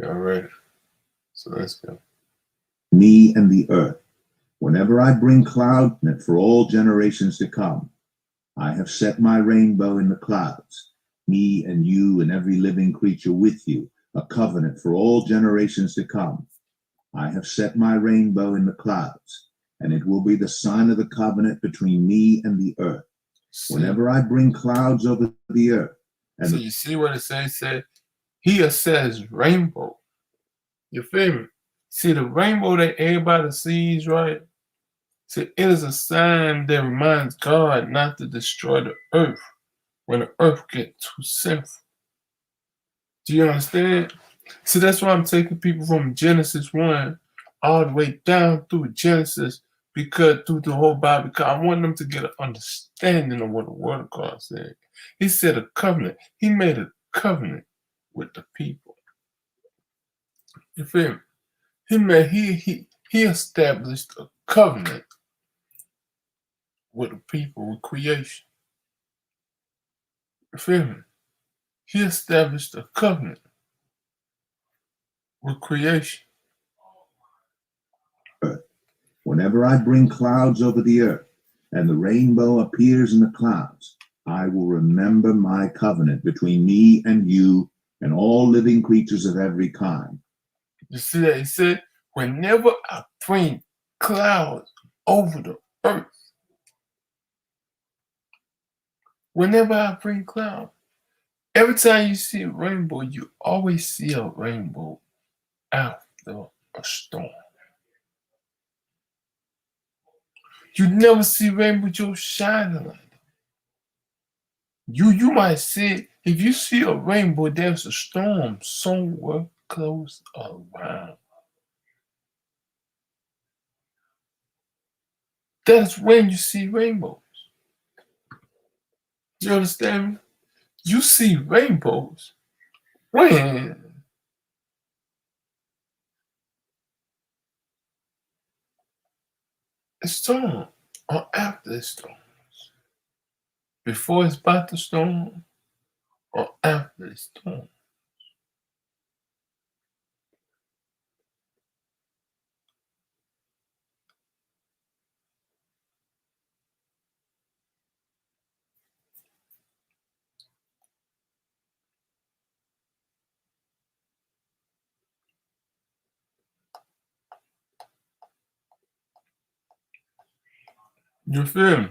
All right. So let's go. Me and the earth. Whenever I bring cloud for all generations to come, I have set my rainbow in the clouds, me and you and every living creature with you, a covenant for all generations to come. I have set my rainbow in the clouds, and it will be the sign of the covenant between me and the earth. See, Whenever I bring clouds over the earth, and so you see what it says? Say, here says rainbow. You feel me? See the rainbow that everybody sees, right? See, it is a sign that reminds God not to destroy the earth when the earth gets too sinful. Do you understand? See, that's why I'm taking people from Genesis 1 all the way down through Genesis, because through the whole Bible, because I want them to get an understanding of what the Word of God said. He said a covenant. He made a covenant with the people. You feel me? He established a covenant with the people, with creation. You feel me? He established a covenant with creation. whenever I bring clouds over the earth, and the rainbow appears in the clouds, I will remember my covenant between me and you and all living creatures of every kind. You see that? He said, whenever I bring clouds over the earth, whenever I bring clouds, every time you see a rainbow, you always see a rainbow after a storm. You never see rainbow just shining like that. You might see, if you see a rainbow, there's a storm somewhere close around. That's when you see rainbows. You understand me? You see rainbows when a storm or after the storm. Before it's about the storm or after the storm. You feel me?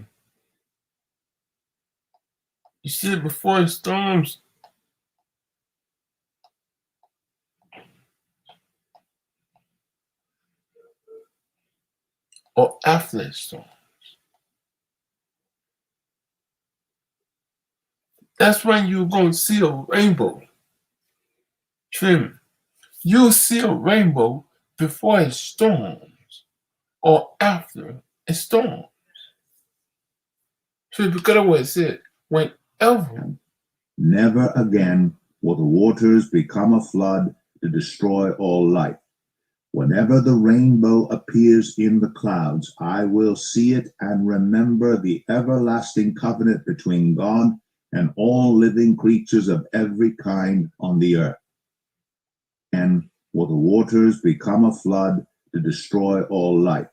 You see, before the storms or after the storm. That's when you're going to see a rainbow. Feel me? You'll see a rainbow before it storms or after it storms. So because of what it said, whenever. Never again will the waters become a flood to destroy all life. Whenever the rainbow appears in the clouds, I will see it and remember the everlasting covenant between God and all living creatures of every kind on the earth. And will the waters become a flood to destroy all life.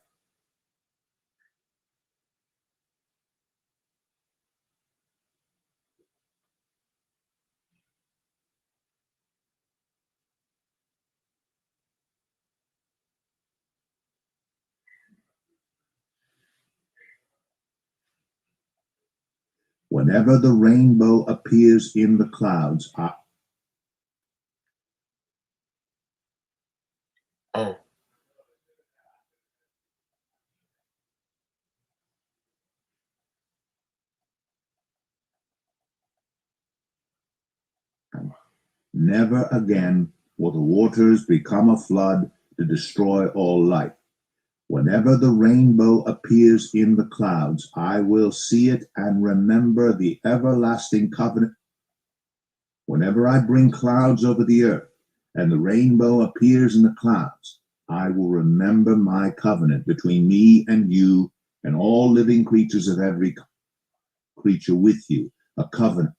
Whenever the rainbow appears in the clouds, Oh, never again will the waters become a flood to destroy all life. Whenever the rainbow appears in the clouds, I will see it and remember the everlasting covenant. Whenever I bring clouds over the earth and the rainbow appears in the clouds, I will remember my covenant between me and you and all living creatures of every creature with you, a covenant.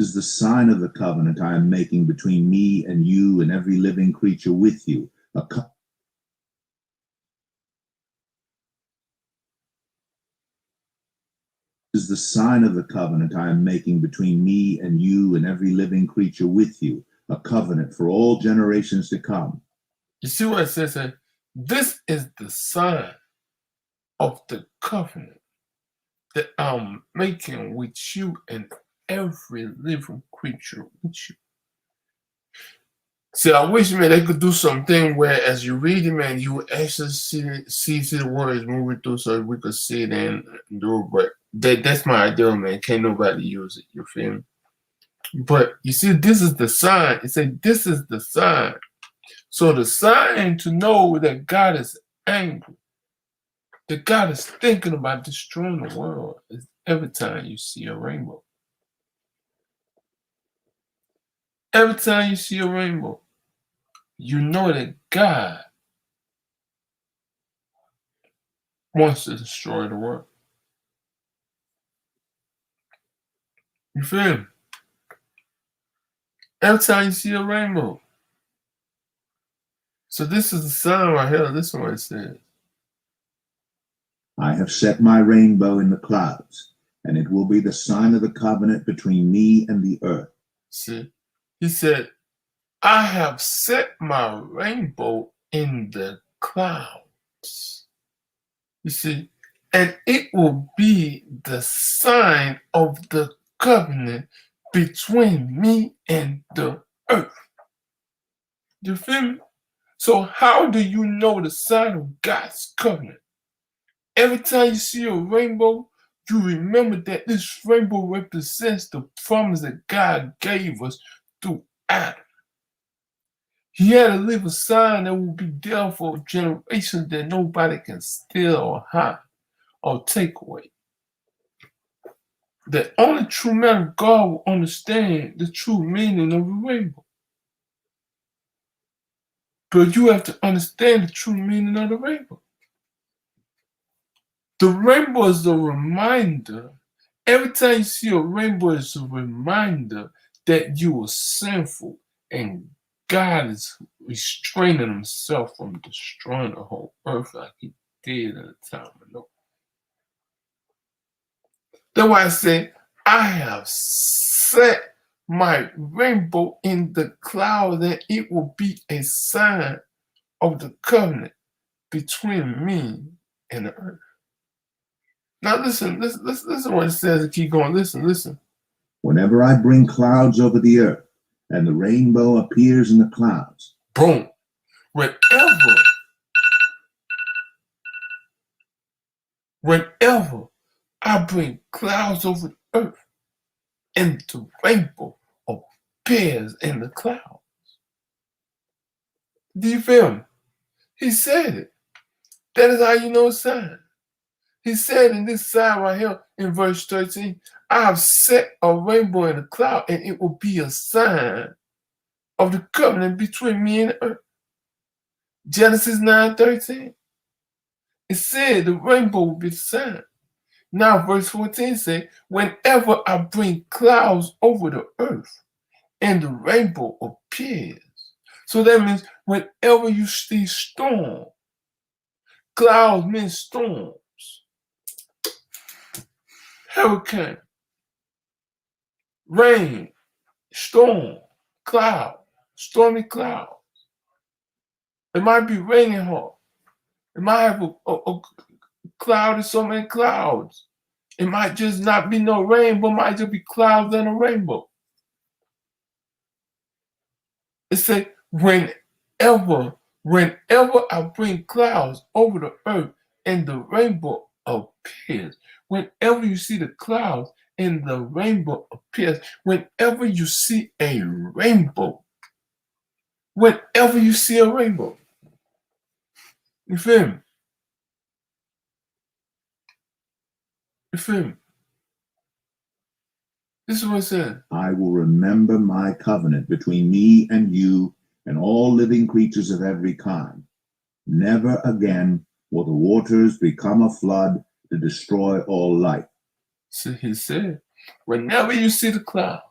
is the sign of the covenant I am making between me and you and every living creature with you. Is the sign of the covenant I am making between me and you and every living creature with you, a covenant for all generations to come. You see what it says here? This is the sign of the covenant that I'm making with you and every living creature with you. See, I wish, man, they could do something where as you read it, man, you actually see the words moving through so we could see it and do it. But that's my idea, man. Can't nobody use it, you feel me? But you see, this is the sign. It said this is the sign. So the sign to know that God is angry, that God is thinking about destroying the world, is every time you see a rainbow. Every time you see a rainbow, you know that God wants to destroy the world. You feel me? Every time you see a rainbow. So this is the sign right here. This is what it says. I have set my rainbow in the clouds, and it will be the sign of the covenant between me and the earth. See, he said, I have set my rainbow in the clouds. You see, and it will be the sign of the covenant between me and the earth. You feel me? So how do you know the sign of God's covenant? Every time you see a rainbow, you remember that this rainbow represents the promise that God gave us through Adam. He had to leave a sign that will be there for generations that nobody can steal or hide or take away. The only true man of God will understand the true meaning of a rainbow. But you have to understand the true meaning of the rainbow. The rainbow is a reminder. Every time you see a rainbow, it's a reminder that you were sinful and God is restraining himself from destroying the whole earth like he did in the time of Noah. That's why I say, I have set my rainbow in the cloud that it will be a sign of the covenant between me and the earth. Now listen what it says and keep going. Listen. Whenever I bring clouds over the earth and the rainbow appears in the clouds. Boom. Whenever I bring clouds over the earth and the rainbow appears in the clouds. Do you feel me? He said it. That is how you know a sign. He said in this sign right here in verse 13, I have set a rainbow in the cloud and it will be a sign of the covenant between me and the earth. Genesis 9:13. It said the rainbow will be the sign. Now verse 14 says, whenever I bring clouds over the earth and the rainbow appears. So that means whenever you see storm, clouds mean storms. Hurricane, rain, storm, cloud, stormy clouds. It might be raining hard. It might have a cloud and so many clouds. It might just not be no rain, but might just be clouds and a rainbow. It says, whenever I bring clouds over the earth and the rainbow appears, whenever you see the clouds and the rainbow appears, whenever you see a rainbow, whenever you see a rainbow, you feel me? You feel me? This is what it says. I will remember my covenant between me and you and all living creatures of every kind. Never again will the waters become a flood to destroy all life. So he said, whenever you see the cloud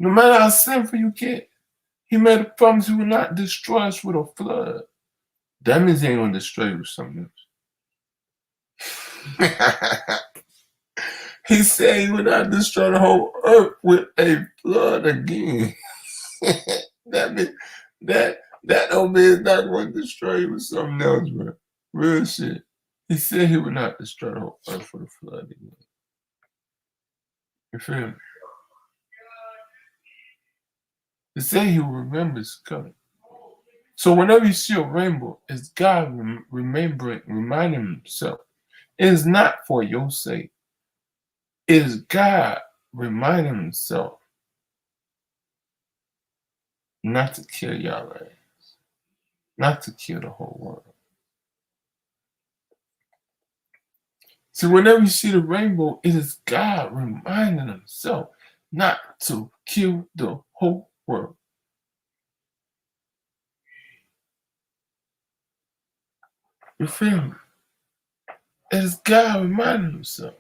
No matter how sinful you get, he made a promise he will not destroy us with a flood. That means he ain't gonna destroy you with something else. He said he would not destroy the whole earth with a flood again. That means that don't mean it's not going to destroy you with something else, bro. Real shit. He said he would not destroy the whole earth with a flood again. You feel me? He said he will remember his covenant. So whenever you see a rainbow, it's God reminding himself. It is not for your sake. It is God reminding himself not to kill y'all ass, not to kill the whole world. See, whenever you see the rainbow, it is God reminding himself not to kill the whole world. You feel me? It is God reminding himself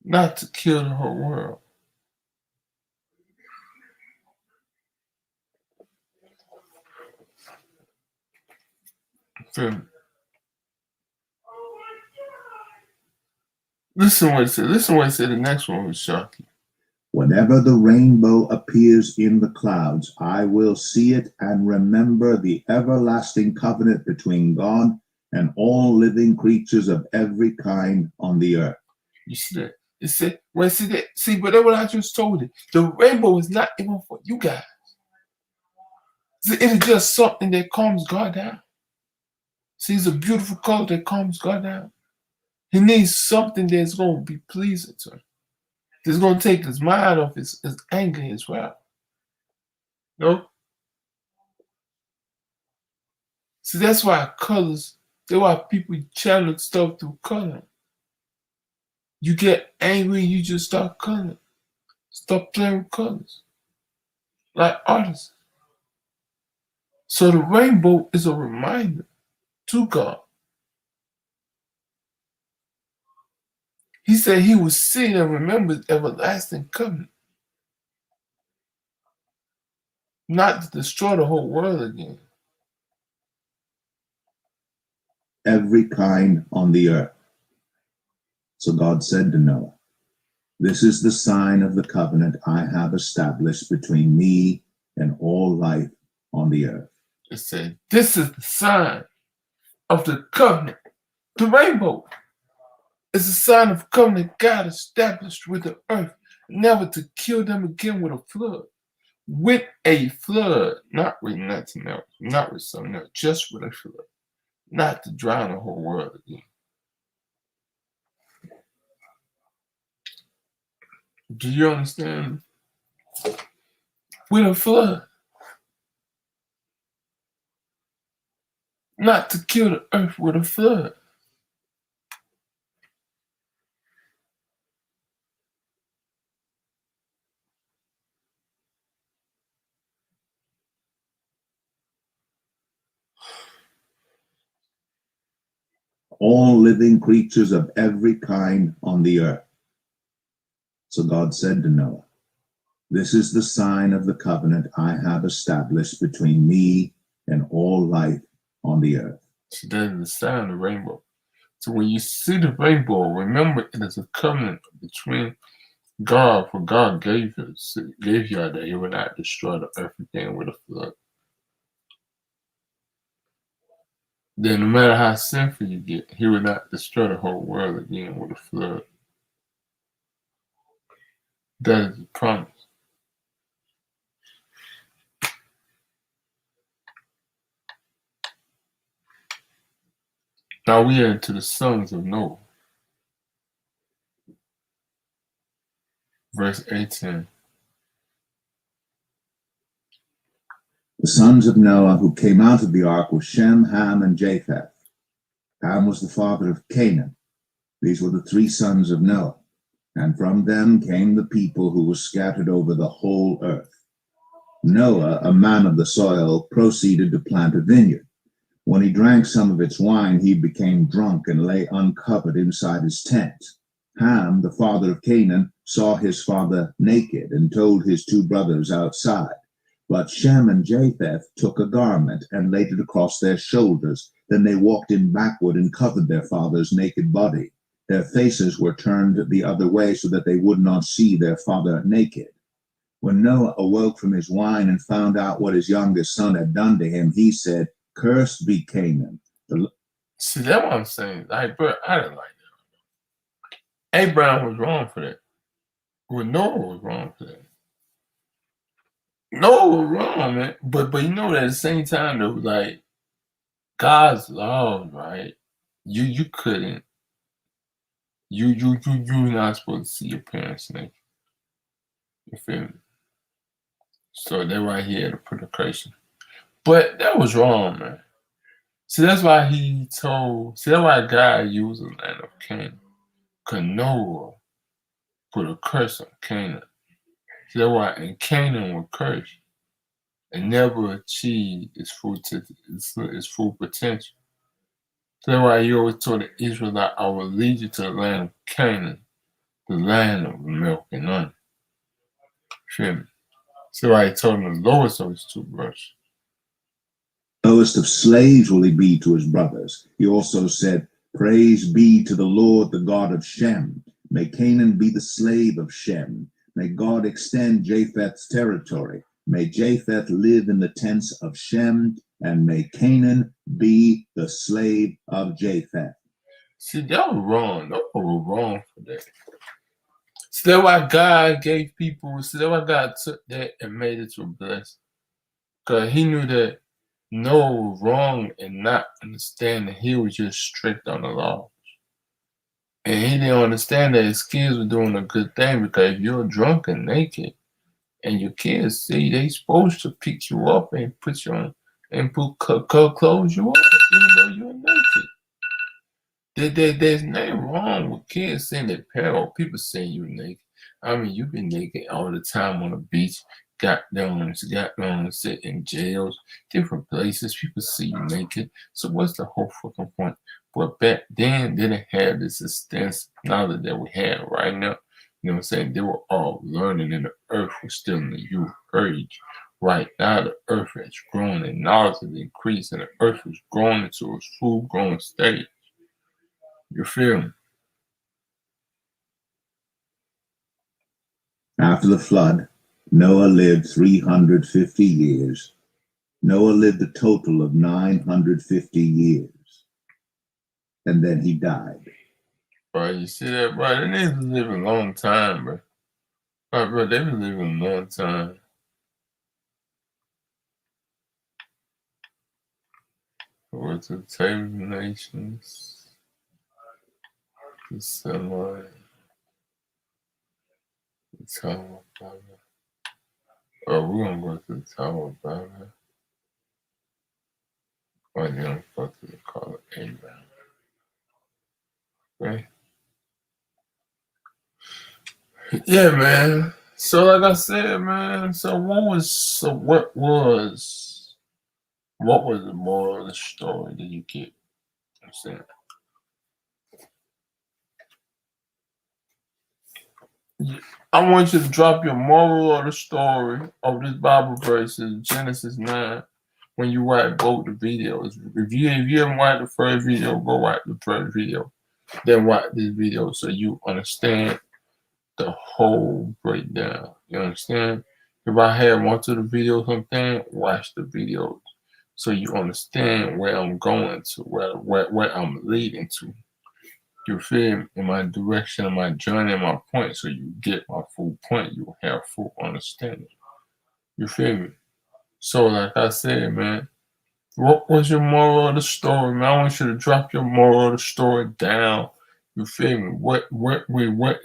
not to kill the whole world. You feel me? Listen what it said. Listen what it said. The next one will shock you. Whenever the rainbow appears in the clouds, I will see it and remember the everlasting covenant between God and all living creatures of every kind on the earth. You see that? It said, well, see that? See, but that's what I just told you. The rainbow is not even for you guys. See, it is just something that calms God down. See, it's a beautiful color that calms God down. He needs something that's going to be pleasing to him. That's going to take his mind off his anger as well. No? See, that's why colors, that's why people channel stuff through color. You get angry, you just start coloring. Stop playing with colors. Like artists. So the rainbow is a reminder to God. He said he will see and remember his everlasting covenant. Not to destroy the whole world again. Every kind on the earth. So God said to Noah, this is the sign of the covenant I have established between me and all life on the earth. It said, this is the sign of the covenant. The rainbow is a sign of covenant God established with the earth, never to kill them again with a flood. With a flood, not with nothing else, not with something else, just with a flood. Not to drown the whole world again. Do you understand? With a flood. Not to kill the earth with a flood. All living creatures of every kind on the earth. So God said to Noah, this is the sign of the covenant I have established between me and all life on the earth. So that is the sign of the rainbow. So when you see the rainbow, remember it is a covenant between God, for God gave you that he would not destroy the earth again with a flood. Then no matter how sinful you get, he would not destroy the whole world again with a flood. That is a promise. Now we are into the sons of Noah. Verse 18. The sons of Noah who came out of the ark were Shem, Ham, and Japheth. Ham was the father of Canaan. These were the three sons of Noah, and from them came the people who were scattered over the whole earth. Noah, a man of the soil, proceeded to plant a vineyard. When he drank some of its wine, he became drunk and lay uncovered inside his tent. Ham, the father of Canaan, saw his father naked and told his two brothers outside. But Shem and Japheth took a garment and laid it across their shoulders. Then they walked in backward and covered their father's naked body. Their faces were turned the other way so that they would not see their father naked. When Noah awoke from his wine and found out what his youngest son had done to him, he said, "Cursed be Canaan." See, that's what I'm saying. Like, bro, I didn't like that. Abraham was wrong for that. Well, Noah was wrong for that. Noah was wrong, man. But you know that at the same time, though, like God's laws, right? You couldn't. You're not supposed to see your parents naked. You feel me? So they're right here to put a curse. But that was wrong, man. See, that's why that's why God used the land of Canaan. Because Noah put a curse on Canaan. See, that's why in Canaan was cursed and never achieved its full potential. So that's why he always told the Israelites, I will lead you to the land of Canaan, the land of milk and honey. Feel me? So I told him the lowest of his two brothers. Lowest of slaves will he be to his brothers. He also said, "Praise be to the Lord, the God of Shem. May Canaan be the slave of Shem. May God extend Japheth's territory. May Japheth live in the tents of Shem, and may Canaan be the slave of Japheth." See, that was wrong. That was wrong for that. See, that's why God gave people, see, that's why God took that and made it to a blessing. Because he knew that Noah was wrong and not understanding he was just strict on the law. And he didn't understand that his kids were doing a good thing, because if you're drunk and naked and your kids see, they supposed to pick you up and put you on and clothes you up, even though you're naked. There's nothing wrong with kids saying their parents or people saying you're naked. I mean, you've been naked all the time on the beach, got down, sit in jails, different places. People see you naked. So what's the whole fucking point? But back then, they didn't have this extensive knowledge that we have right now. You know what I'm saying? They were all learning, and the earth was still in the youth age. Right now, the earth has grown and knowledge has increased, and the earth is growing into its full grown state. You feel me? After the flood, Noah lived 350 years. Noah lived a total of 950 years. And then he died. Bro, you see that, bro? They need to live a long time, bro. Bro, they've been living a long time. What's the table of nations? The sunlight. The Tower of Babel. Oh, we're gonna go to the Tower of Babel. Or the young fuck to call it Abraham. Okay? Yeah, man. So like I said, man, what was the moral of the story that you get? I'm saying. I want you to drop your moral of the story of this Bible verse in Genesis 9 when you watch both the videos. If you haven't watched the first video, go watch the first video. Then watch this video so you understand the whole breakdown. You understand? If I had one to the video something, watch the videos so you understand where I'm going to, where I'm leading to. You feel me? In my direction, in my journey, in my point, so you get my full point, you have full understanding. You feel me? So like I said, man, what was your moral of the story, man? I want you to drop your moral of the story down. You feel me? What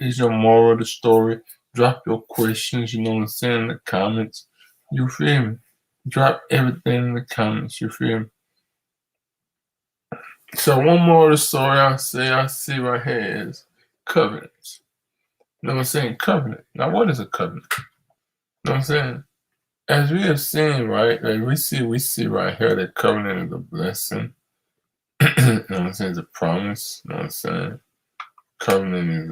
is your moral of the story? Drop your questions, you know what I'm saying, in the comments. You feel me? Drop everything in the comments, you feel me? So one more of the story I see right here is covenants. You know what I'm saying? Covenant. Now what is a covenant? You know what I'm saying? As we have seen, right, like we see right here that covenant is a blessing. You know what I'm saying? It's a promise. You know what I'm saying? Covenant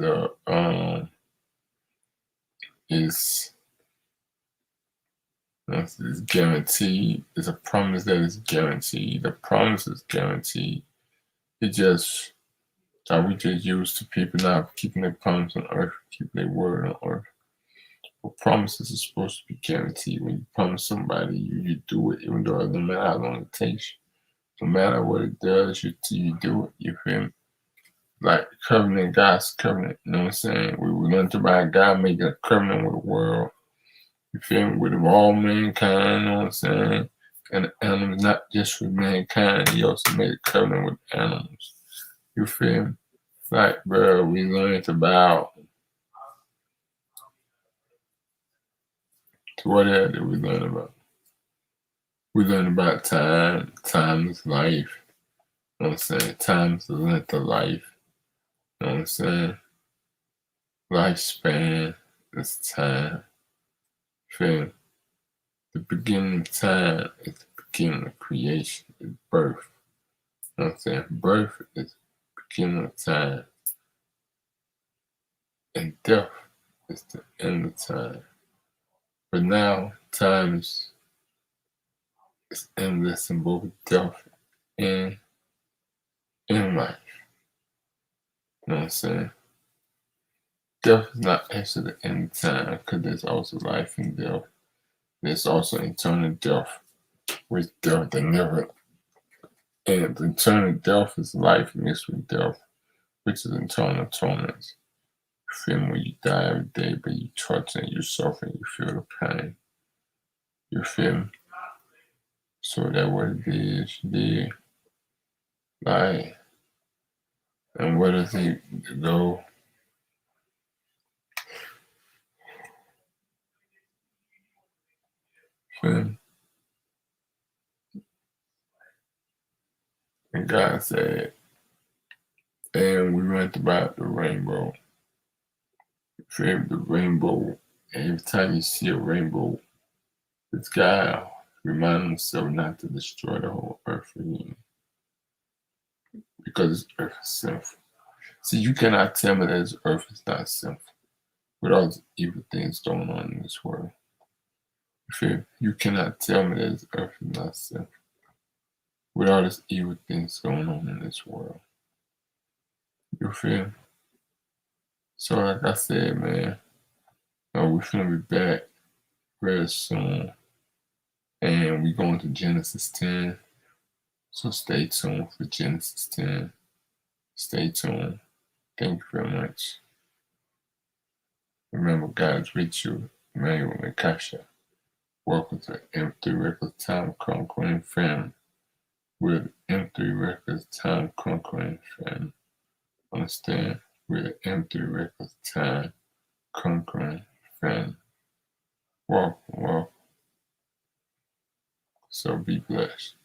is is guaranteed. It's a promise that is guaranteed. The promise is guaranteed. It just that we just used to people not keeping their promise on earth, keeping their word on earth. But promises are supposed to be guaranteed. When you promise somebody, you do it, even though it doesn't matter how long it takes. No matter what it does, you do it. You feel me? Like covenant, God's covenant. You know what I'm saying? We learned about God making a covenant with the world. You feel me? With all mankind. You know what I'm saying? And the animals, not just with mankind. He also made a covenant with animals. You feel me? Like, bro, we learned about. What else did we learn about? We learned about time. Time is life. You know what I'm saying? Time is the length of life. You know what I'm saying? Lifespan is time. Feel me? The beginning of time is the beginning of creation. It's birth. You know what I'm saying? Birth is the beginning of time. And death is the end of time. But now time is endless in both death and in life. You know what I'm saying? Death is not actually the end of time because there's also life in death. There's also eternal death, which death that never ends. Eternal death is life mixed with death, which is eternal torment. You feel when you die every day, but you torture yourself and you feel the pain. You feel me? So that's what it is. Yeah. Like, and where does it go? Feel me? And God said, and we went about the rainbow. Feel me? The rainbow. Every time you see a rainbow, it's God reminding himself not to destroy the whole earth again. Because this earth is sinful. See, you cannot tell me that this earth is not sinful with all the evil things going on in this world. You feel me? You cannot tell me that this earth is not sinful with all these evil things going on in this world. You feel me? So like I said, man, we're gonna be back very soon. And we're going to Genesis 10. So stay tuned for Genesis 10. Stay tuned. Thank you very much. Remember, God's with you, Emmanuel and Kasha. Welcome to M3 Records Time Conquering Family. We're the M3 Records Time Conquering Family. Understand? We're the M3 Records Time Conquering Family. Welcome. So be blessed.